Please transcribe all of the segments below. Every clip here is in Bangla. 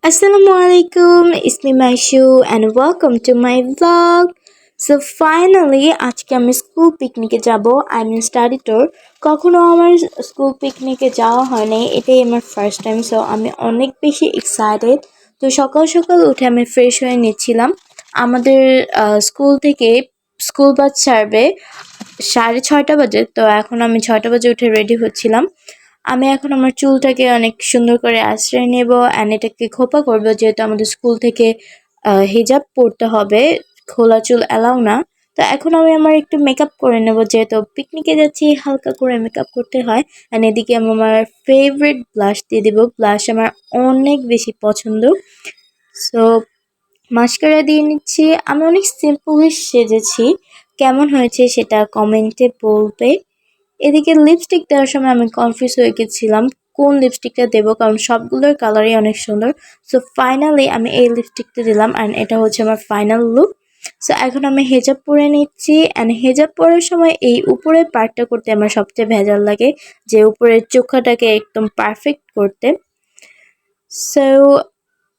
Assalamualaikum, it's me Maishu and welcome to my vlog. So finally আজকে আমি স্কুল পিকনিকে যাব। আমি স্টাডি ট্যুর কখনো আমার স্কুল পিকনিকে যাওয়া হয় নাই, এটাই আমার ফার্স্ট টাইম। সো আমি অনেক বেশি এক্সাইটেড। তো সকাল সকাল উঠে আমি ফ্রেশ হয়ে নিচ্ছিলাম। আমাদের স্কুল থেকে স্কুল বাস ছাড়বে 6:30 বাজে, তো এখন আমি 6টা বাজে উঠে রেডি হচ্ছিলাম। আমি এখন আমার চুলটাকে অনেক সুন্দর করে আঁচড়ে নেব অ্যান্ড এটাকে খোপা করব, যেহেতু আমাদের স্কুল থেকে হিজাব পরতে হবে, খোলা চুল অ্যালাউ না। তো এখন আমি আমার একটু মেকআপ করে নেব, যেহেতু পিকনিকে যাচ্ছি হালকা করে মেকআপ করতে হয়। অ্যান্ড এদিকে আমি আমার ফেভারিট ব্লাশ দিয়ে দেবো। ব্লাশ আমার অনেক বেশি পছন্দ। সো মাস্কারা দিয়ে নিচ্ছি। আমি অনেক সিম্পলি সেজেছি, কেমন হয়েছে সেটা কমেন্টে বলবে। এদিকে লিপস্টিক দেওয়ার সময় আমি কনফিউজ হয়ে গেছিলাম কোন লিপস্টিকটা দেবো, কারণ সবগুলোর কালারই অনেক সুন্দর। সো ফাইনালি আমি এই লিপস্টিকটা দিলাম অ্যান্ড এটা হচ্ছে আমার ফাইনাল লুক। সো এখন আমি হেজাব পরে নিচ্ছি অ্যান্ড হেজাব পরার সময় এই উপরের পার্টটা করতে আমার সবচেয়ে ভেজাল লাগে, যে উপরের চোখাটাকে একদম পারফেক্ট করতে। সো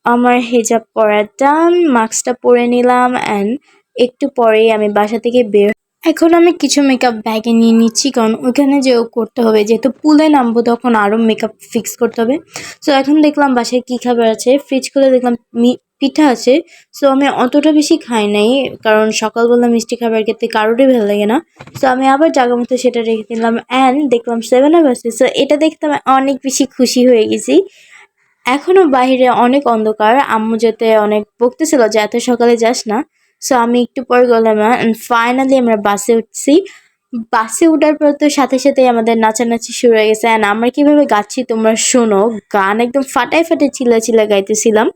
আমার হেজাব পরা ডান, মাস্কটা পরে নিলাম অ্যান্ড একটু পরেই আমি বাসা থেকে বের। এখন আমি কিছু মেকআপ ব্যাগে নিয়ে নিচ্ছি, কারণ ওইখানে যেও করতে হবে, যেহেতু পুলে নামবো তখন আরও মেকআপ ফিক্স করতে হবে। সো এখন দেখলাম বাসায় কী খাবার আছে, ফ্রিজ খুলে দেখলাম পিঠা আছে। সো আমি অতটা বেশি খাই নাই, কারণ সকালবেলা মিষ্টি খাবার খেতে কারোরই ভালো লাগে না। সো আমি আবার জায়গা মতো সেটা রেখে দিলাম অ্যান্ড দেখলাম 7 আপ আছে। সো এটা দেখতে আমি অনেক বেশি খুশি হয়ে গেছি। এখনও বাইরে অনেক অন্ধকার, আম্মু যেতে অনেক বকতেছিল যে এত সকালে যাস না। সো আমি একটু পর গেলাম অ্যান্ড ফাইনালি আমরা বাসে উঠছি। বাসে উঠার পর তো সাথে সাথেই আমাদের নাচানাচি শুরু হয়ে গেছে অ্যান্ড আমরা কীভাবে গাচ্ছি তোমরা শোনো। গান একদম ফাটায় ফাটায় চিল্লা চিল্লা গাইতেছিলাম।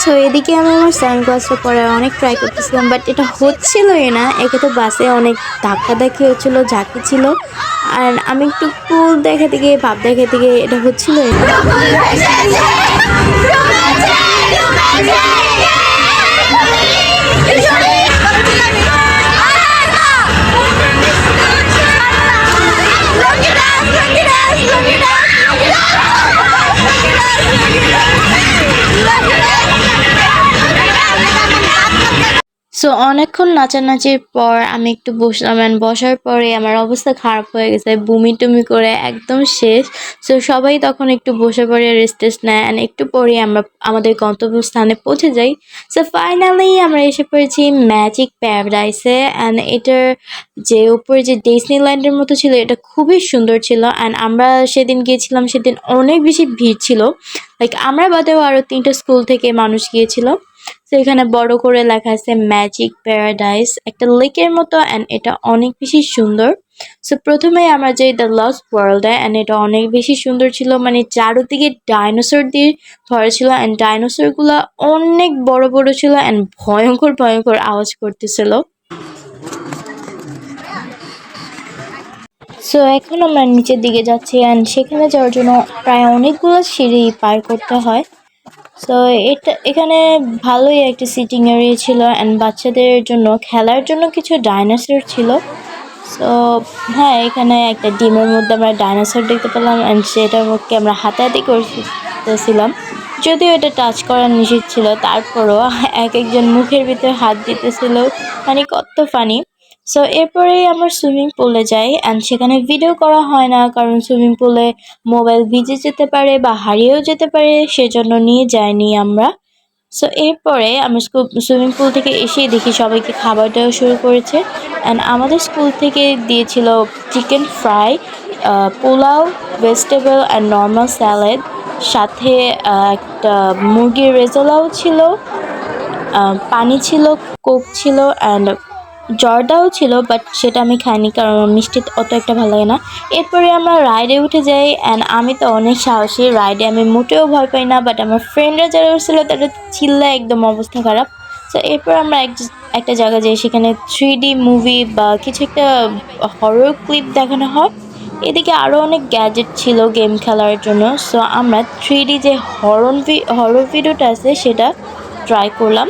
সো এদিকে আমি আমার সানগ্লাসটা পরে অনেক ট্রাই করতেছিলাম, বাট এটা হচ্ছিলই না। একে তো বাসে অনেক ধাক্কাধাক্কি হচ্ছিলো, ঝাঁকি ছিল, আর আমি একটু কুল দেখাতে গিয়ে ভাব দেখাতে গিয়ে এটা হচ্ছিলই না। সো অনেকক্ষণ নাচানাচির পর আমি একটু বসলাম অ্যান্ড বসার পরে আমার অবস্থা খারাপ হয়ে গেছে, বমি টুমি করে একদম শেষ। সো সবাই তখন একটু বসে পড়ে রেস্ট টেস্ট নেয় অ্যান্ড একটু পরে আমরা আমাদের গন্তব্যস্থানে পৌঁছে যাই। সো ফাইনালি আমরা এসে পড়েছি ম্যাজিক প্যারাডাইসে অ্যান্ড এটার যে উপরে যে ডিজনিল্যান্ডের মতো ছিল, এটা খুবই সুন্দর ছিল অ্যান্ড আমরা সেদিন গিয়েছিলাম, সেদিন অনেক বেশি ভিড় ছিল। লাইক আমরা বাদেও আরও 3টা স্কুল থেকে মানুষ গিয়েছিল। তো এখানে বড় করে লেখা আছে ম্যাজিক প্যারাডাইস, একটা লেকের মতো অ্যান্ড এটা অনেক বেশি সুন্দর। সো প্রথমে আমরা যাই দ্য লস্ট ওয়ার্ল্ডে অ্যান্ড এটা অনেক বেশি সুন্দর ছিল, মানে চারদিকে ডাইনোসর দিয়ে ভরা ছিল অ্যান্ড ডাইনোসরগুলো অনেক বড় বড় ছিল অ্যান্ড ভয়ঙ্কর ভয়ঙ্কর আওয়াজ করতেছিল। সো এখন আমরা নিচের দিকে যাচ্ছি অ্যান্ড সেখানে যাওয়ার জন্য প্রায় অনেকগুলো সিঁড়ি পার করতে হয়। সো এখানে ভালোই একটা সিটিং এরিয়া ছিল অ্যান্ড বাচ্চাদের জন্য খেলার জন্য কিছু ডাইনোসর ছিল। সো হ্যাঁ, এখানে একটা ডিমের মধ্যে আমরা ডাইনোসর দেখতে পেলাম অ্যান্ড সেটাকে আমরা হাতাহাতি করতেছিলাম, যদিও এটা টাচ করা নিষেধ ছিল, তারপরও এক একজন মুখের ভিতরে হাত দিতেছিল, মানে কত ফানি। সো এরপরেই আমরা সুইমিং পুলে যাই অ্যান্ড সেখানে ভিডিও করা হয় না, কারণ সুইমিং পুলে মোবাইল ভিজে যেতে পারে বা হারিয়েও যেতে পারে, সেজন্য নিয়ে যাইনি আমরা। সো এরপরে আমরা সুইমিং পুল থেকে এসেই দেখি সবাইকে খাবার দেওয়া শুরু করেছে অ্যান্ড আমাদের স্কুল থেকে দিয়েছিল chicken fry pulao, vegetable and normal salad, সাথে একটা মুরগির রেজালাও ছিল, পানি ছিল, কোক ছিল অ্যান্ড জর্দাও ছিল, বাট সেটা আমি খাইনি কারণ আমার মিষ্টি অত একটা ভালো লাগে না। এরপরে আমরা রাইডে উঠে যাই অ্যান্ড আমি তো অনেক সাহসী, রাইডে আমি মোটেও ভয় পাই না, বাট আমার ফ্রেন্ডরা যারা উঠছিল তাদের চিল্লায় একদম অবস্থা খারাপ। তো এরপর আমরা একটা জায়গায় যাই, সেখানে 3D মুভি বা কিছু একটা হরর ক্লিপ দেখানো হয়। এদিকে আরও অনেক গ্যাজেট ছিল গেম খেলার জন্য। সো আমরা 3D যে হরর ভিডিওটা আছে সেটা ট্রাই করলাম।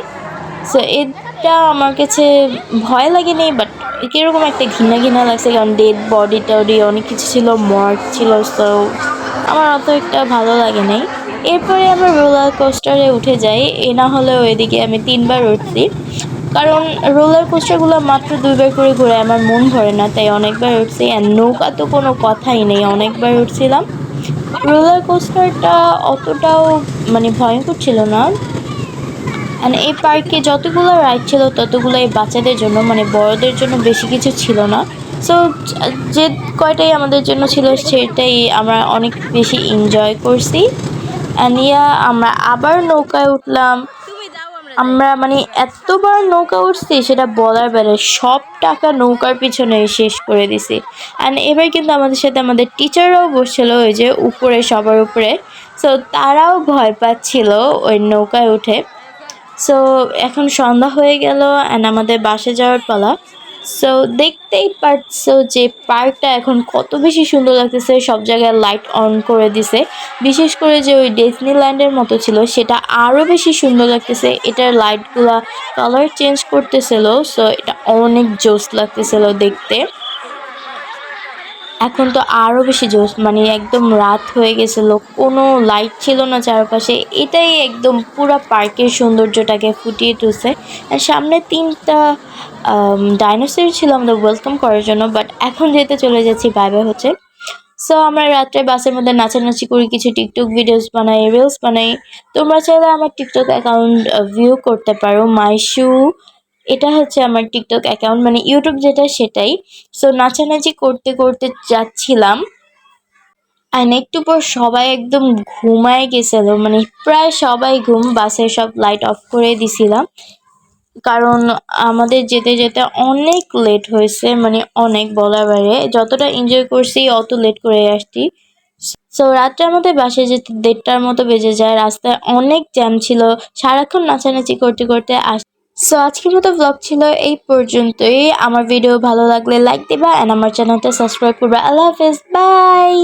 সো এটা আমার কাছে ভয় লাগেনি, বাট কীরকম একটা ঘৃণা ঘৃণা লাগছে, কারণ ডেড বডি টডি অনেক কিছু ছিল, মর্গ ছিল। সো আমার অত একটা ভালো লাগে নাই। এরপরে আমরা রোলার কোস্টারে উঠে যাই, এ না হলেও এদিকে আমি 3বার উঠছি, কারণ রোলার কোস্টারগুলো মাত্র 2বার করে ঘুরে আমার মন ভরে না, তাই অনেকবার উঠছি। আর নৌকা তো কোনো কথাই নেই, অনেকবার উঠছিলাম। রোলার কোস্টারটা অতটাও মানে ভয়ঙ্কর ছিল না। অ্যান্ড এই পার্কে যতগুলো রাইড ছিল ততগুলোই বাচ্চাদের জন্য, মানে বড়দের জন্য বেশি কিছু ছিল না। সো যে কয়টাই আমাদের জন্য ছিল সেটাই আমরা অনেক বেশি এনজয় করছি। অ্যান্ড আমরা আবার নৌকায় উঠলাম। আমরা মানে এতবার নৌকা উঠছি সেটা বলার বাইরে, সব টাকা নৌকার পিছনে শেষ করে দিছি। অ্যান্ড এবার কিন্তু আমাদের সাথে আমাদের টিচাররাও বসছিল ওই যে উপরে, সবার উপরে। সো তারাও ভয় পাচ্ছিল ওই নৌকায় উঠে। সো এখন সন্ধ্যা হয়ে গেল অ্যান্ড আমাদের বাসে যাওয়ার পালা। সো দেখতেই পারছো যে পার্কটা এখন কত বেশি সুন্দর লাগতেছে, সব জায়গায় লাইট অন করে দিছে। বিশেষ করে যে ওই ডিজনিল্যান্ডের মতো ছিল সেটা আরও বেশি সুন্দর লাগতেছে, এটার লাইটগুলা কালার চেঞ্জ করতেছিল। সো এটা অনেক জোস লাগতেছিল দেখতে। এখন তো আরও বেশি জোস, মানে একদম রাত হয়ে গেছিল, কোনো লাইট ছিল না চারপাশে, এটাই একদম পুরো পার্কের সৌন্দর্যটাকে ফুটিয়ে তুলছে। আর সামনে 3টা ডাইনোসর ছিল আমাদের ওয়েলকাম করার জন্য, বাট এখন যেতে চলে যাচ্ছি, বাই বাই হচ্ছে। সো আমরা রাত্রে বাসের মধ্যে নাচানাচি করি, কিছু টিকটক ভিডিওস বানাই, রিলস বানাই। তোমরা চাইলে আমার টিকটক অ্যাকাউন্ট ভিউ করতে পারো, মাইশু, এটা হচ্ছে আমার টিকটক অ্যাকাউন্ট, মানে ইউটিউব যেটা সেটাই। সো নাচানাচি করতে করতে যাচ্ছিলাম, আর একটু পর সবাই একদম ঘুমায় গেছিল, মানে প্রায় সবাই ঘুম, বাসের সব লাইট অফ করে দিছিলাম, কারণ আমাদের যেতে যেতে অনেক লেট হয়েছে, মানে অনেক বলার বাইরে। যতটা এনজয় করছি অত লেট করে আসছি। সো রাত্রে আমাদের বাসায় যেতে 1:30টার মতো বেজে যায়, রাস্তায় অনেক জ্যাম ছিল, সারাক্ষণ নাচানাচি করতে করতে সো আজকের মতো ব্লগ ছিল এই পর্যন্তই। আমার ভিডিও ভালো লাগলে লাইক দিবা অ্যান্ড আমার চ্যানেলটা সাবস্ক্রাইব করবা। আল্লাহ হাফেজ, বাই।